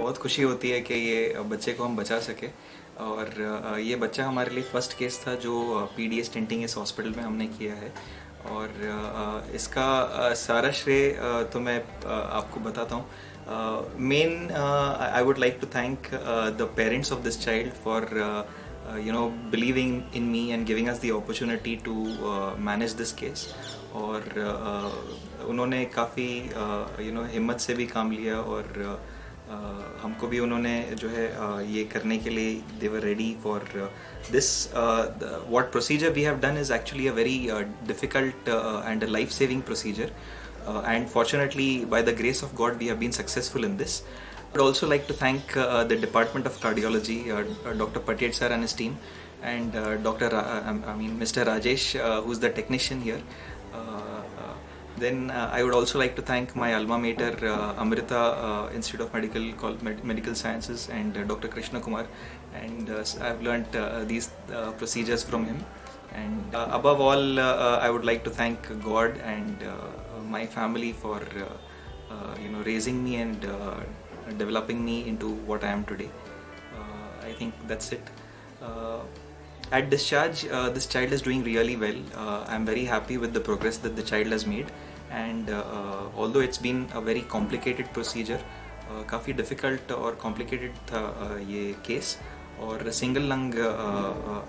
बहुत खुशी होती है कि ये बच्चे को हम बचा सके। और ये बच्चा हमारे लिए फ़र्स्ट केस था जो पीडीएस स्टेंटिंग इस हॉस्पिटल में हमने किया है। और इसका सारा श्रेय तो मैं आपको बताता हूँ। मेन I would like to thank the parents of this child for believing in me and giving us the opportunity to manage this case। और उन्होंने काफ़ी हिम्मत से भी काम लिया। और हमको भी उन्होंने जो है ये करने के लिए they were ready for this. What procedure we have done is actually a very difficult and a life saving procedure, and fortunately by the grace of God we have been successful in this। I'd also like to thank the Department of Cardiology, Dr. Patel sir and his team, and Mr. Rajesh, who's the technician here। Then I would also like to thank my alma mater, Amrita Institute of Medical Sciences, and Dr. Krishna Kumar, and I've learnt these procedures from him। And above all, I would like to thank God and my family for raising me and developing me into what I am today। I think that's it। At discharge, this child is doing really well। I'm very happy with the progress that the child has made। And although it's been a very complicated procedure, काफ़ी difficult और complicated था ये case. और single lung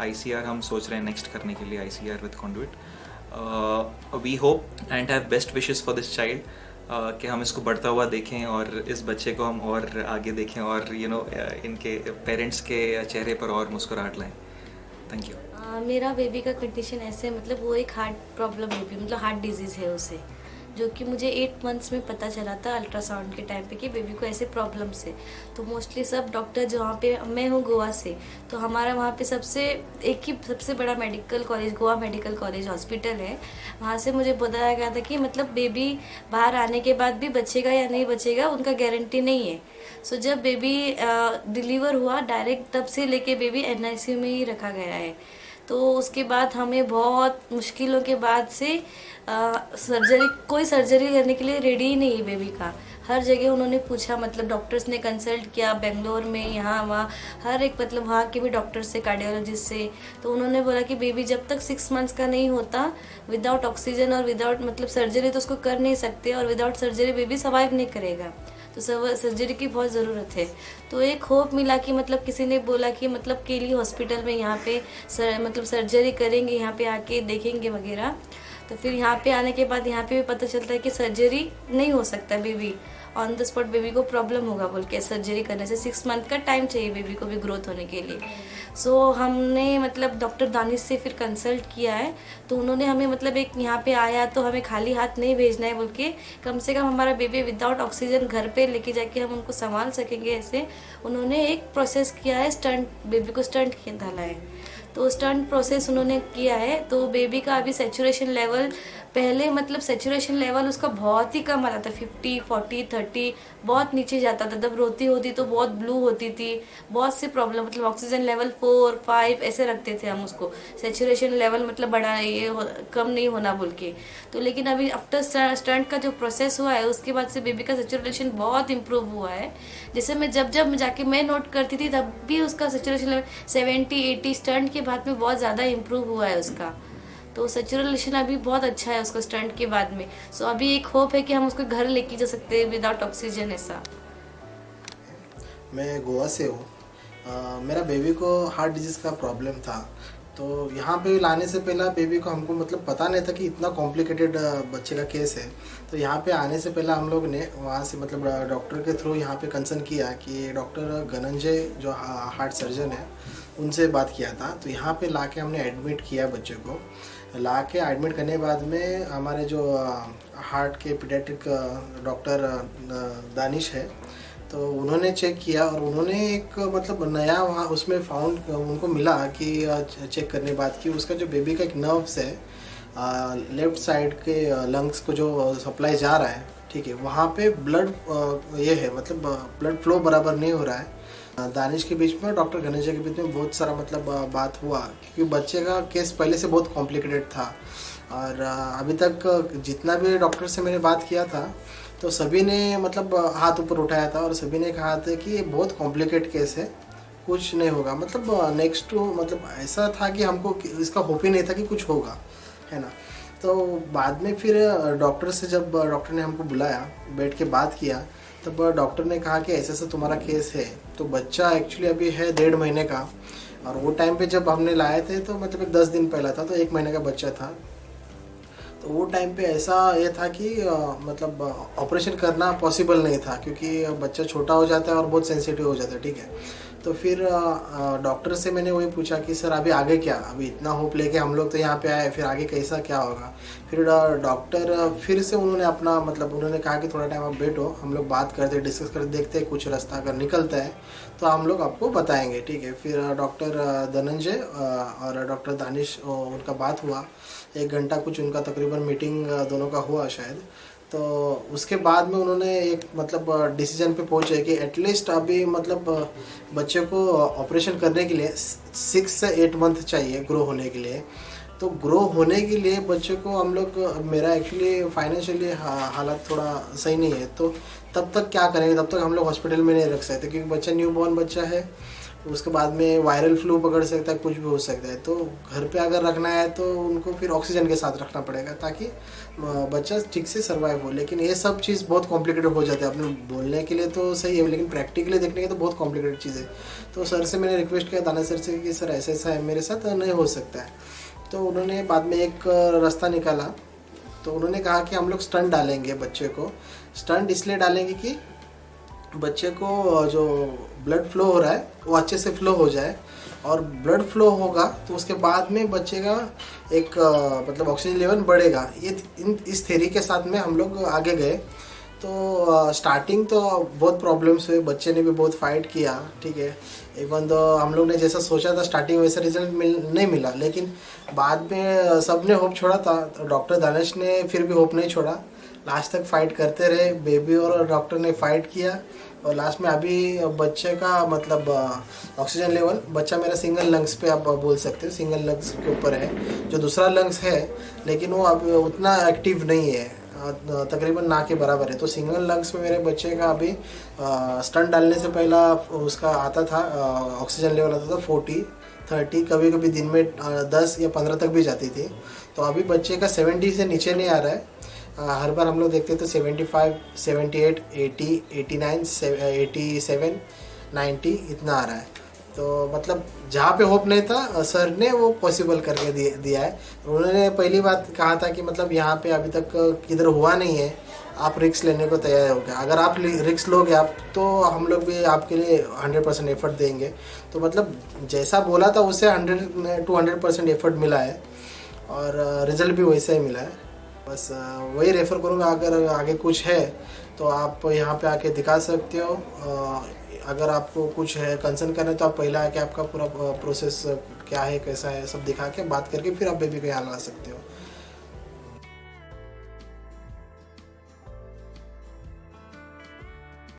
ICR हम सोच रहे हैं next करने के लिए, ICR with conduit. We hope and have best wishes for this child कि हम इसको बढ़ता हुआ देखें और इस बच्चे को हम और आगे देखें और इनके पेरेंट्स के चेहरे पर और मुस्कुराहट लाएं। Thank you. मेरा बेबी का कंडीशन ऐसे मतलब वो एक हार्ट प्रॉब्लम है, मतलब हार्ट डिजीज़ है उसे, जो कि मुझे 8 मंथ्स में पता चला था अल्ट्रासाउंड के टाइम पे कि बेबी को ऐसे प्रॉब्लम से। तो मोस्टली सब डॉक्टर जो वहाँ पे, मैं हूँ गोवा से, तो हमारा वहाँ पे सबसे बड़ा medical college Goa medical college hospital है। वहाँ से मुझे बताया गया था कि मतलब बेबी बाहर आने के बाद भी बचेगा या नहीं बचेगा उनका गारंटी नहीं है। सो जब बेबी डिलीवर हुआ डायरेक्ट तब से लेके बेबी NICU में ही रखा गया है। तो उसके बाद हमें बहुत मुश्किलों के बाद से कोई सर्जरी करने के लिए रेडी ही नहीं है बेबी का। हर जगह उन्होंने पूछा, मतलब डॉक्टर्स ने कंसल्ट किया बेंगलोर में, यहाँ वहाँ, हर एक मतलब वहाँ के भी डॉक्टर्स से, कार्डियोलॉजिस्ट से। तो उन्होंने बोला कि बेबी जब तक 6 मंथ्स का नहीं होता विदाउट ऑक्सीजन और विदाउट मतलब सर्जरी तो उसको कर नहीं सकते, और विदाउट सर्जरी बेबी सर्वाइव नहीं करेगा। तो सर्जरी की बहुत ज़रूरत है। तो एक होप मिला कि मतलब किसी ने बोला कि मतलब केली हॉस्पिटल में यहाँ पे मतलब सर्जरी करेंगे, यहाँ पे आके देखेंगे वगैरह। तो फिर यहाँ पे आने के बाद यहाँ पे भी पता चलता है कि सर्जरी नहीं हो सकता, baby on the spot baby को प्रॉब्लम होगा बोल के सर्जरी करने से 6 मंथ का टाइम चाहिए बेबी को भी ग्रोथ होने के लिए। सो हमने मतलब डॉक्टर दानिश से फिर कंसल्ट किया है। तो उन्होंने हमें मतलब एक यहाँ पे आया तो हमें खाली हाथ नहीं भेजना है बोल के, कम से कम हमारा बेबी विदाउट ऑक्सीजन घर पे लेके जाके हम उनको संभाल सकेंगे, ऐसे उन्होंने एक प्रोसेस किया है, स्टंट, बेबी को स्टंट डाला है। तो स्टंट प्रोसेस उन्होंने किया है। तो बेबी का अभी सेचुरेशन लेवल, पहले मतलब सेचुरेशन लेवल उसका बहुत ही कम आता था, 50, 40, 30 बहुत नीचे जाता था। जब रोती होती तो बहुत ब्लू होती थी, बहुत सी प्रॉब्लम, मतलब ऑक्सीजन लेवल 4, 5 ऐसे रखते थे हम उसको, सेचुरेशन लेवल मतलब बढ़ा कम नहीं होना बोल के। तो लेकिन अभी आफ्टर स्टंट का जो प्रोसेस हुआ है उसके बाद से बेबी का सेचुरेशन बहुत इम्प्रूव हुआ है। जैसे मैं जब जाके मैं नोट करती थी तब भी उसका सेचुरेशन लेवल 70, 80 स्टंट के बाद में बहुत ज़्यादा इम्प्रूव हुआ है उसका। तो सेचुरेशन अभी बहुत अच्छा है उसका स्टंट के बाद में। सो अभी एक होप है कि हम उसको घर लेके जा सकते हैं विदाउट ऑक्सीजन ऐसा। मैं गोवा से हूँ। मेरा बेबी को हार्ट डिजीज़ का प्रॉब्लम था। तो यहाँ पे लाने से पहला बेबी को हमको मतलब पता नहीं था कि इतना कॉम्प्लिकेटेड बच्चे का केस है। तो यहाँ पे आने से पहला हम लोग ने वहाँ से मतलब डॉक्टर के थ्रू यहाँ पे कंसर्न किया कि डॉक्टर गनंजय जो हार्ट सर्जन है उनसे बात किया था। तो यहाँ पे लाके हमने एडमिट किया बच्चे को। लाके एडमिट करने के बाद में हमारे जो हार्ट के पीडियाट्रिक डॉक्टर दानिश है, तो उन्होंने चेक किया और उन्होंने एक मतलब नया वहाँ उसमें फाउंड उनको मिला कि चेक करने बाद कि उसका जो बेबी का एक नर्व्स है लेफ़्ट साइड के लंग्स को जो सप्लाई जा रहा है, ठीक है, वहाँ पे ब्लड ये है मतलब ब्लड फ्लो बराबर नहीं हो रहा है। दानिश के बीच में डॉक्टर गणेश के बीच में बहुत सारा मतलब बात हुआ, क्योंकि बच्चे का केस पहले से बहुत कॉम्प्लिकेटेड था। और अभी तक जितना भी डॉक्टर से मैंने बात किया था तो सभी ने मतलब हाथ ऊपर उठाया था और सभी ने कहा था कि ये बहुत कॉम्प्लिकेट केस है, कुछ नहीं होगा। मतलब नेक्स्ट मतलब ऐसा था कि हमको इसका होप ही नहीं था कि कुछ होगा, है ना। तो बाद में फिर डॉक्टर से, जब डॉक्टर ने हमको बुलाया, बैठ के बात किया, तब डॉक्टर ने कहा कि ऐसे ऐसा तुम्हारा केस है। तो बच्चा एक्चुअली अभी है 1.5 महीने का, और वो टाइम पे जब हमने लाए थे तो मतलब एक 10 दिन पहला था, तो 1 महीने का बच्चा था। तो वो टाइम पे ऐसा ये था कि मतलब ऑपरेशन करना पॉसिबल नहीं था, क्योंकि बच्चा छोटा हो जाता है और बहुत सेंसिटिव हो जाता है, ठीक है। तो फिर डॉक्टर से मैंने वही पूछा कि सर अभी आगे क्या, अभी इतना होप लेके हम लोग तो यहाँ पे आए, फिर आगे कैसा क्या होगा। फिर डॉक्टर फिर से उन्होंने अपना मतलब उन्होंने कहा कि थोड़ा टाइम आप बैठो, हम लोग बात करते डिस्कस करते, देखते हैं कुछ रास्ता अगर निकलता है तो हम लोग आपको बताएंगे, ठीक है। फिर डॉक्टर धनंजय और डॉक्टर दानिश उनका बात हुआ, 1 घंटा कुछ उनका तकरीबन मीटिंग दोनों का हुआ शायद। तो उसके बाद में उन्होंने एक मतलब डिसीजन पे पहुंचे कि एटलीस्ट अभी मतलब बच्चे को ऑपरेशन करने के लिए 6 से 8 मंथ चाहिए ग्रो होने के लिए। तो ग्रो होने के लिए बच्चे को हम लोग, मेरा एक्चुअली फाइनेंशियली हालत थोड़ा सही नहीं है, तो तब तक क्या करेंगे, तब तक हम लोग हॉस्पिटल में नहीं रख सकते, क्योंकि बच्चा न्यू बॉर्न बच्चा है, उसके बाद में वायरल फ्लू पकड़ सकता है, कुछ भी हो सकता है। तो घर पे अगर रखना है तो उनको फिर ऑक्सीजन के साथ रखना पड़ेगा, ताकि बच्चा ठीक से सर्वाइव हो। लेकिन ये सब चीज़ बहुत कॉम्प्लिकेटेड हो जाती है, अपने बोलने के लिए तो सही है, लेकिन प्रैक्टिकली देखने के तो बहुत कॉम्प्लिकेटेड चीज़ है। तो सर से मैंने रिक्वेस्ट किया, दाना सर से, कि सर ऐसा ऐसा है मेरे साथ, नहीं हो सकता है। तो उन्होंने बाद में एक रास्ता निकाला। तो उन्होंने कहा कि हम लोग स्टंट डालेंगे बच्चे को। स्टंट इसलिए डालेंगे कि बच्चे को जो ब्लड फ्लो हो रहा है वो अच्छे से फ्लो हो जाए, और ब्लड फ्लो होगा तो उसके बाद में बच्चे का एक मतलब ऑक्सीजन लेवल बढ़ेगा। ये इस थ्योरी के साथ में हम लोग आगे गए। तो स्टार्टिंग तो बहुत प्रॉब्लम्स हुए, बच्चे ने भी बहुत फाइट किया, ठीक है। इवन तो हम लोग ने जैसा सोचा था स्टार्टिंग वैसा रिजल्ट नहीं मिला, लेकिन बाद में सब ने होप छोड़ा था, तो डॉक्टर दानिश ने फिर भी होप नहीं छोड़ा, लास्ट तक फाइट करते रहे। बेबी और डॉक्टर ने फाइट किया, और लास्ट में अभी बच्चे का मतलब ऑक्सीजन लेवल, बच्चा मेरा सिंगल लंग्स पे आप बोल सकते हो, सिंगल लंग्स के ऊपर है। जो दूसरा लंग्स है लेकिन वो अब उतना एक्टिव नहीं है, तकरीबन ना के बराबर है। तो सिंगल लंग्स में मेरे बच्चे का अभी स्टंट डालने से पहला उसका आता था ऑक्सीजन लेवल आता था 40, 30, कभी कभी दिन में 10 या 15 तक भी जाती थी। तो अभी बच्चे का 70 से नीचे नहीं आ रहा है। हर बार हम लोग देखते तो 75, 78, 80, 89, 87, 90 इतना आ रहा है। तो मतलब जहाँ पे होप नहीं था सर ने वो पॉसिबल करके दिया है। उन्होंने पहली बात कहा था कि मतलब यहाँ पे अभी तक किधर हुआ नहीं है, आप रिस्क लेने को तैयार हो गए। अगर आप रिस्क लोगे आप, तो हम लोग भी आपके लिए 100% एफर्ट देंगे। तो मतलब जैसा बोला था उससे 100 to 100% एफर्ट मिला है, और रिजल्ट भी वैसा ही मिला है। बस वही रेफ़र करूँगा, अगर आगे कुछ है तो आप यहाँ पे आके दिखा सकते हो। अगर आपको कुछ है कंसर्न करना है तो आप पहले आके आपका पूरा प्रोसेस क्या है कैसा है सब दिखा के बात करके फिर आप बेबी को यहाँ ला सकते हो।